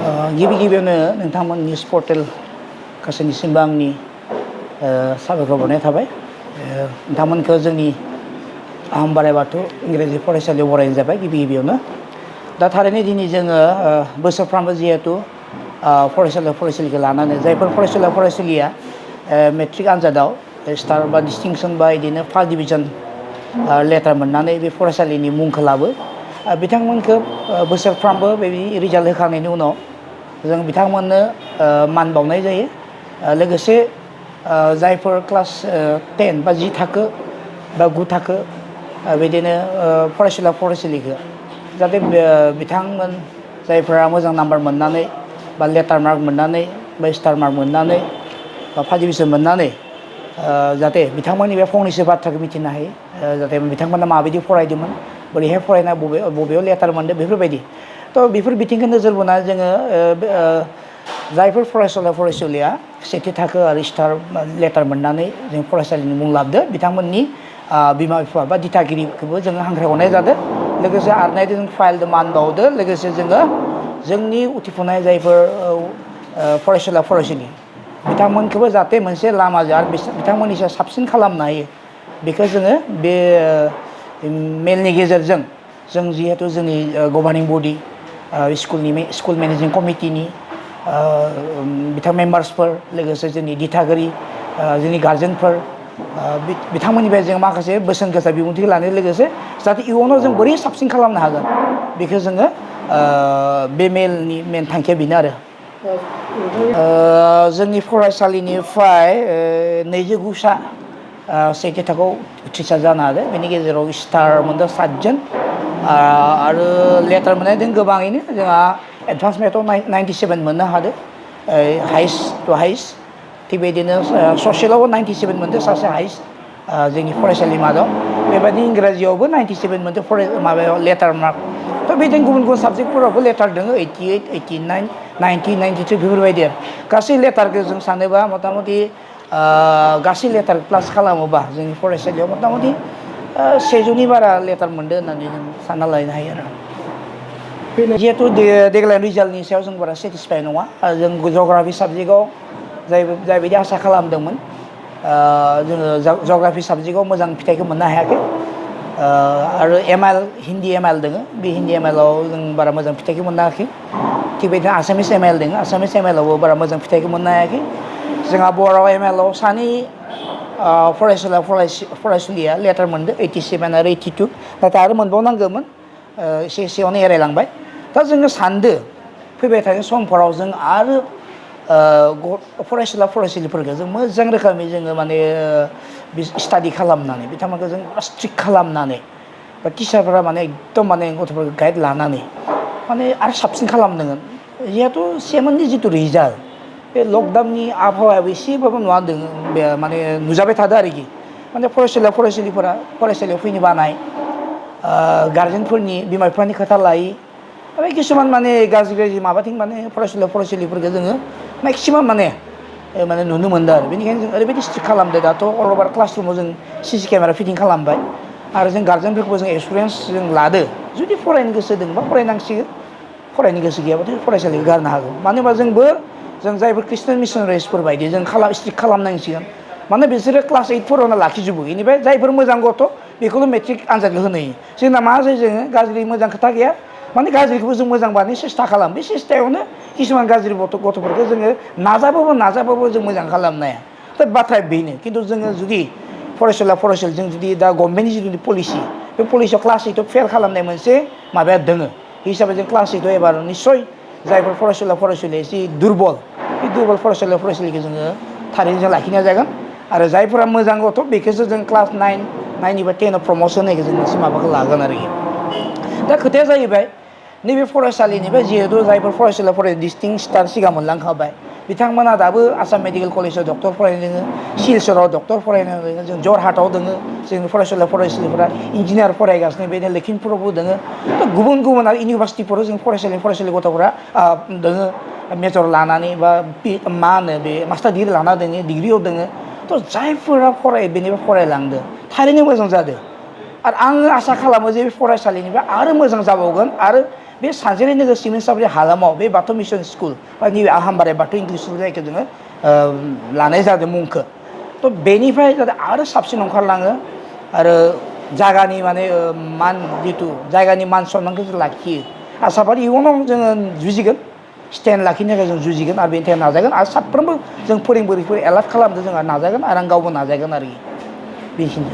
गिबि गिबियावनो नोंथांमोन निउस पर्टेल गासैनिसिमबो आंनि साबायखर बावनाय थाबाय नोंथांमोनखौ जोंनि आहम बोराइ बाथौ इंराजि फरायसालियाव बरायनाय जाबाय गिबि गिबियावनो दा थारैनो दिनै जोङो बोसोरफ्रामबो जिहेथु फरायसालिखौ लानानै जायफोर फरायसालिया मेट्रिक आनजादाव स्टार बा डिस्टिंसन बा बिदिनो फार्स्ट डिभिजन लेटार मोननानै बे फरायसालिनि मुंखौ लाबो बिथांमोनखौ बोसोरफ्रामबो बेबायदि रिजाल्ट होखांनायनि उनाव जों बिथांमोननो मान बावनाय जायो लोगोसे जायफोर क्लास 10 बा 10 थाखो बा 9 थाखो बिदिनो फरायसालिखौ जाहाथे बिथांमोन जायफोरा मोजां नाम्बार मोननानै बा लेटार मार्क मोननानै बा स्टार मार्क मोननानै बा फार्स्ट डिभिजन मोननानै जाहाथे बिथांमोननि बे फंनैसो बाथ्राखौ मिथिनो हायो जाहाथे बिथांमोना माबायदि फरायदोंमोन बोरैहाय फरायना बबेयाव लेटार मोनदों बेफोरबायदि थ' बेफोर बिथिंखौ नोजोर बोना जोङो जायफोर फरायसालिया सेथि थाखो आरो स्टार लेटार मोननानै जों फरायसालिनि मुं लाबोदो बिथांमोननि बिमा बिफा बा दिथागिरिखौबो जोङो हांख्रायहरनाय जादों लोगोसे आरनायजों जों फाइलजों मान बावदो लोगोसे जोङो जोंनि उथिफुनाय जायफोर फरायसालि बिथांमोनखौबो जाहाथे मोनसे लामाजों आरो बिथांमोननि सायाव साबसिन खालामनो हायो बेखौ जोङो बे मेलनि गेजेरजों जों जिहेतु जोंनि गभार्निं बडि स्कुल मेनेजिं कमिटिनि बिथां मेम्बार्सफोर लोगोसे जोंनि दिथागिरि जोंनि गार्जेनफोर बिथांमोननिफ्राय जों माखासे बोसोन गोसा बिबुंथि लानाय लोगोसे जाहाथे इयुनाव जों बोरै साबसिन खालामनो हागोन बेखौ जोङो बे मेलनि मेन थांखिया बेनो आरो जोंनि फरायसालिनिफ्राय 29सा सेथि थाखोआव उथ्रिसार जानो हादों बेनि गेजेराव स्टार मोनदों 7 जन आरो लेटार मोननाय दं गोबाङैनो जोंहा एडभान्स मेथआव 97 मोननो हादों हाइस्ट टु हाइस्ट थिग बेदिनो ससियेलावबो 97 मोनदों सासे हाइस्ट जोंनि फरायसालि मादाव बेबायदि इंराजियावबो 97 मोनदों माबायाव लेटार मार्क थ' बेदिनो गुबुन गुबुन साबजेक्टफोरावबो लेटार दङ 88 89 90 93 बेफोरबायदि आरो गासै लेटारखौ जों सानोबा मथा मथि गासै लेटार प्लास खालामोबा जोंनि फरायसालियाव मथा मथि 100 बारा लेटार मोनदों होननानै जों सानना लानो हायो आरो जिहेतु देग्लाय रिजाल्टनि सायाव जों बारा सेटिसफाइ नङा जों जग्राफि साबजेक्टआव जायबायदि आसा खालामदोंमोन जोङो जग्राफि साबजेक्टआव मोजां फिथाइखौ मोननो हायाखै आरो हिन्दी एम आइ एल दङ बे हिन्दी एम आइ एल आव जों बारा मोजां फिथाइखौ मोननो हायाखै थिग बेदिनो आसामिस एम आइ एल दङ आसामिस एम आइ एल आवबो बारा मोजां फिथाइखौ मोननो हायाखै जोंहा बर' एम आइ एल आव सानै फरायसुलिया लेटार मोनदों 87 आरो 82 नाथाय आरो मोनबावनांगौमोन एसेयावनो एरायलांबाय दा जोङो सानदो फैबाय थानाय समफोराव जों आरो फरायसालिफोरखौ जों मोजां रोखोमै जोङो माने स्टाडि खालामनानै बिथांमोनखौ जों स्ट्रिक्ट खालामनानै बा टिचारफोरा माने एकदम माने गथ'फोरखौ गाइड लानानै माने आरो साबसिन खालामनांगोन जिहेथु सेमोननि जिथु रिजाल्ट बे लकडाउननि आबहावायाबो एसेबाबो नुवादों बे माने नुजाबाय थादों आरोखि माने फरायसालियाव फैनो बानाय गार्जेनफोरनि बिमा बिफानि खोथा लायै आरो किसुमान माने गाज्रि माबाथिं माने फरायसालिफोरखौ जोङो मेक्सिमाम माने नुनो मोनदों आरो बेनिखायनो जों ओरैबायदि स्ट्रिक्ट खालामदों दाथ' अल अभार क्लासरुमाव जों CC केमेरा फिटिं खालामबाय आरो जों गार्जेनफोरखौबो जों एक्सपिरियेन्स जों लादो जुदि फरायनो गोसो दंबा फरायनांसिगोन फरायनो गोसो गैयाबाथ' फरायसालिखौ गारनो हागौ मानो होनबा जों जायफोर ख्रिस्टियान मिसनारिसफोर बायदि जों स्ट्रिक्ट खालामनांसिगोन माने बिसोरो क्लास 8 लाखिजोबो बेनिफ्राय जायफोर मोजां गथ' बेखौल' मेट्रिक आनजादखौ होनो होयो जोंना मा जायो जोङो गाज्रि मोजां खोथा गैया माने गाज्रिखौबो जों मोजां बानायनो सेस्था खालाम बे सेस्थायावनो किसुमान गाज्रि गथ'फोरखौ जोङो नाजाबाबो जों मोजां खालामनो हाया दा बाथ्राया बेनो खिन्थु जोङो जुदि फरायसालि जों जुदि दा गभर्नमेन्टनि जिथु पलिसि बे पलिसियाव क्लास 8आव फेल खालामनाय मोनसे माबाया दोङो हिसाबै जों क्लास 8आव एबार निस्सय जायफोर फरायसालिया एसे दुरबल बे दुरबल फरायसालिखौ जोङो थारैनो जों लाखिनाय जागोन आरो जायफोरा मोजां गथ' बेखौसो जों क्लास 9 10 आव प्रमसन होनायखौ जों मोनसे माबाखौ लागोन आरोखि दा खोथाया जाहैबाय नैबे फरायसालिनिफ्राय जिहेतु जायफोर फरायसालिया डिस्टिं स्टार सिगां मोनलांखाबाय बिथांमोना दाबो आसाम मेडिकेल कलेजाव डक्टर फरायनो दोङो सिलचराव डक्टर फरायनो दोङो जों जरहाटआव दोङो जोंनि फरायसालिफोरा इन्जिनियार फरायगासिनो बेनो लखिमपुरावबो दोङो गुबुन आरो इउनिभारसिटिफोराव जों फरायसालि गथ'फोरा दोङो मेजर लानानै बा मा होनो बे मास्टार डिग्रि लाना दोङो डिग्रियाव दोङो थ' जायफोरा बेनिफ्राय फरायलांदों थारैनो मोजां जादों आरो आङो आसा खालामो जे बे फरायसालिनिफ्राय आरो मोजां जाबावगोन आरो बे सानजेरि नोगोर सिमेन्ट सापरि हालामाव बे बाथौ मिसन स्कुल बा नैबे आहामबारि बाथौ इंलिस स्कुल जायखौ जोङो लानाय जादों मुंखौ थ' बेनिफ्राय जाहाथे आरो साबसिन ओंखारलाङो आरो जायगानि माने मान जिथु जायगानि मान सनमानखौ जों लाखियो आसाबारि इयुनाव जोङो जुजिगोन स्टेन्ड लाखिनो थाखाय जों जुजिगोन आरो बेनि थाखाय नाजागोन आरो साफ्रोमबो जों फोरोंगिरिफोर एलार्ट खालामनो जोंहा नाजागोन आरो आं गावबो नाजागोन आरोखि बेखिनि